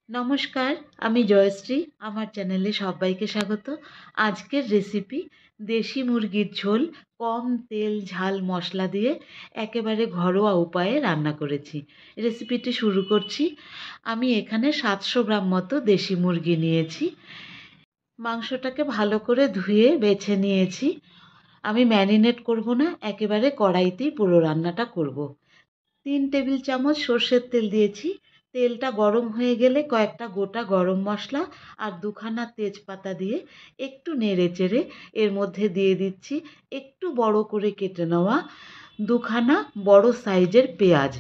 নমস্কার, আমি জয়শ্রী। আমার চ্যানেলে সবাইকে স্বাগত। আজকের রেসিপি দেশি মুরগির ঝোল কম তেল ঝাল মশলা দিয়ে একেবারে ঘরোয়া উপায়ে রান্না করেছি। রেসিপিটি শুরু করছি। আমি এখানে 700 গ্রাম মতো দেশি মুরগি নিয়েছি। মাংসটাকে ভালো করে ধুয়ে বেছে নিয়েছি। আমি ম্যারিনেট করব না, একেবারে কড়াইতেই পুরো রান্নাটা করব। 3 টেবিল চামচ সর্ষের তেল দিয়েছি। তেলটা গরম হয়ে গেলে কয়েকটা গোটা গরম মশলা আর দুখানা তেজপাতা দিয়ে একটু নেড়ে চেড়ে এর মধ্যে দিয়ে দিচ্ছি একটু বড় করে কেটে নেওয়া দুখানা বড় সাইজের পেঁয়াজ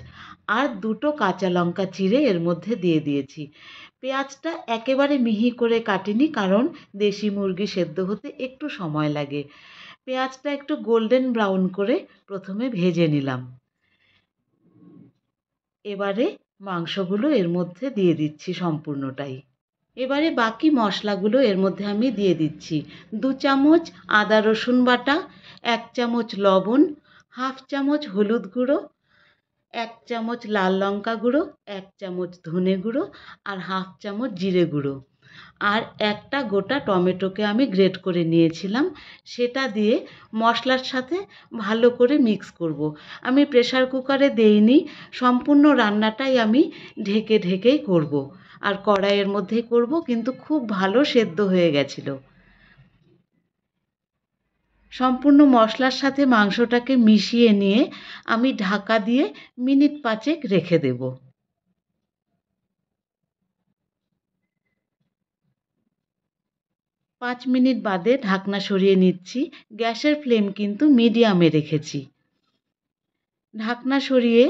আর দুটো কাঁচা লঙ্কা চিড়ে এর মধ্যে দিয়ে দিয়েছি। পেঁয়াজটা একেবারে মিহি করে কাটিনি, কারণ দেশি মুরগি সেদ্ধ হতে একটু সময় লাগে। পেঁয়াজটা একটু গোল্ডেন ব্রাউন করে প্রথমে ভেজে নিলাম। এবারে মাংসগুলো এর মধ্যে দিয়ে দিচ্ছি সম্পূর্ণটাই। এবারে বাকি মশলাগুলো এর মধ্যে আমি দিয়ে দিচ্ছি 2 চামচ আদা রসুন বাটা, 1 চামচ লবণ, হাফ চামচ হলুদ গুঁড়ো, 1 চামচ লাল লঙ্কা গুঁড়ো, 1 চামচ ধনে গুঁড়ো আর হাফ চামচ জিরে গুঁড়ো। আর একটা গোটা টমেটোকে আমি গ্রেট করে নিয়েছিলাম, সেটা দিয়ে মশলার সাথে ভালো করে মিক্স করব। আমি প্রেসার কুকারে দেইনি, সম্পূর্ণ রান্নাটাই আমি ঢেকে ঢেকেই করব। আর কড়াইয়ের মধ্যেই করব, কিন্তু খুব ভালো সেদ্ধ হয়ে গেছিল। সম্পূর্ণ মশলার সাথে মাংসটাকে মিশিয়ে নিয়ে আমি ঢাকা দিয়ে মিনিট 5 রেখে দেব। 5 মিনিট বাদে ঢাকনা সরিয়ে নিচ্ছি। গ্যাসের ফ্লেম কিন্তু মিডিয়ামে রেখেছি। ঢাকনা সরিয়ে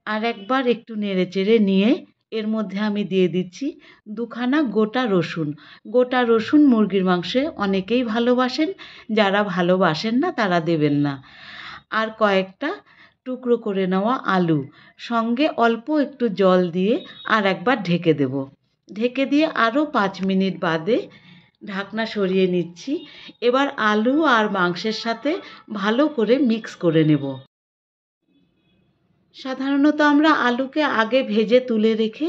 আর একবার একটু নেড়েচেড়ে নিয়ে এর মধ্যে আমি দিয়ে দিচ্ছি দুখানা গোটা রসুন। গোটা রসুন মুরগির মাংসে অনেকেই ভালোবাসেন, যারা ভালোবাসেন না তারা দেবেন না। আর কয়েকটা টুকরো করে নেওয়া আলু, সঙ্গে অল্প একটু জল দিয়ে আর একবার ঢেকে দেব। ঢেকে দিয়ে আরও 5 মিনিট বাদে ঢাকনা সরিয়ে নিচ্ছি। এবার আলু আর মাংসের সাথে ভালো করে মিক্স করে নেব। সাধারণত আমরা আলুকে আগে ভেজে তুলে রেখে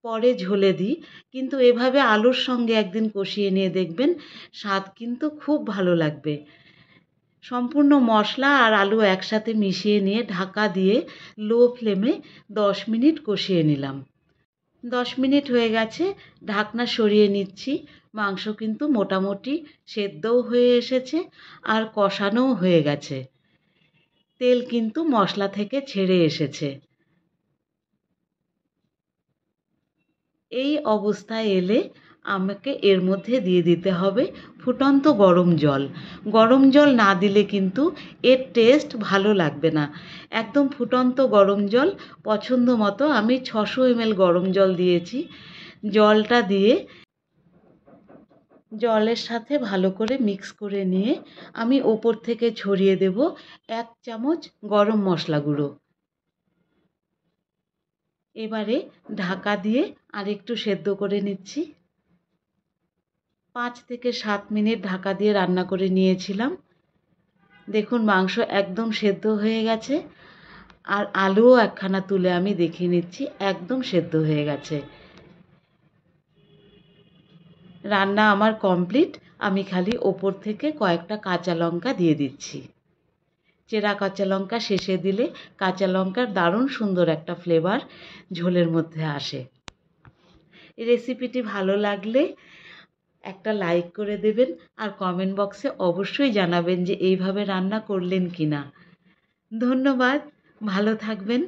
পরে ঝোলে দিই, কিন্তু এভাবে আলুর সঙ্গে একদিন কষিয়ে নিয়ে দেখবেন, স্বাদ কিন্তু খুব ভালো লাগবে। সম্পূর্ণ মশলা আর আলু একসাথে মিশিয়ে নিয়ে ঢাকা দিয়ে লো ফ্লেমে 10 মিনিট কষিয়ে নিলাম। 10 মিনিট হয়ে গেছে, ঢাকনা সরিয়ে নিচ্ছি। মাংস কিন্তু মোটামুটি সেদ্ধও হয়ে এসেছে আর কষানোও হয়ে গেছে। তেল কিন্তু মশলা থেকে ছেড়ে এসেছে। এই অবস্থায় এলে আমাকে এর মধ্যে দিয়ে দিতে হবে ফুটন্ত গরম জল। গরম জল না দিলে কিন্তু এর টেস্ট ভালো লাগবে না। একদম ফুটন্ত গরম জল পছন্দ মতো আমি 600 ml গরম জল দিয়েছি। জলটা দিয়ে জলের সাথে ভালো করে মিক্স করে নিয়ে আমি ওপর থেকে ছড়িয়ে দেব 1 চামচ গরম মশলা গুঁড়ো। এবারে ঢাকা দিয়ে আরেকটু সেদ্ধ করে নিচ্ছি। 5 থেকে 7 মিনিট ঢাকা দিয়ে রান্না করে নিয়েছিলাম। দেখুন মাংস একদম সেদ্ধ হয়ে গেছে, আর আলুও একখানা তুলে আমি দেখিয়ে নিচ্ছি, একদম সেদ্ধ হয়ে গেছে। রান্না আমার কমপ্লিট। আমি খালি ওপর থেকে কয়েকটা কাঁচা লঙ্কা দিয়ে দিচ্ছি। চেরা কাঁচা লঙ্কা শেষে দিলে কাঁচা লঙ্কার দারুণ সুন্দর একটা ফ্লেভার ঝোলের মধ্যে আসে। এই রেসিপিটি ভালো লাগলে একটা লাইক করে দেবেন, আর কমেন্ট বক্সে অবশ্যই জানাবেন যে এইভাবে রান্না করলেন কিনা। ধন্যবাদ, ভালো থাকবেন।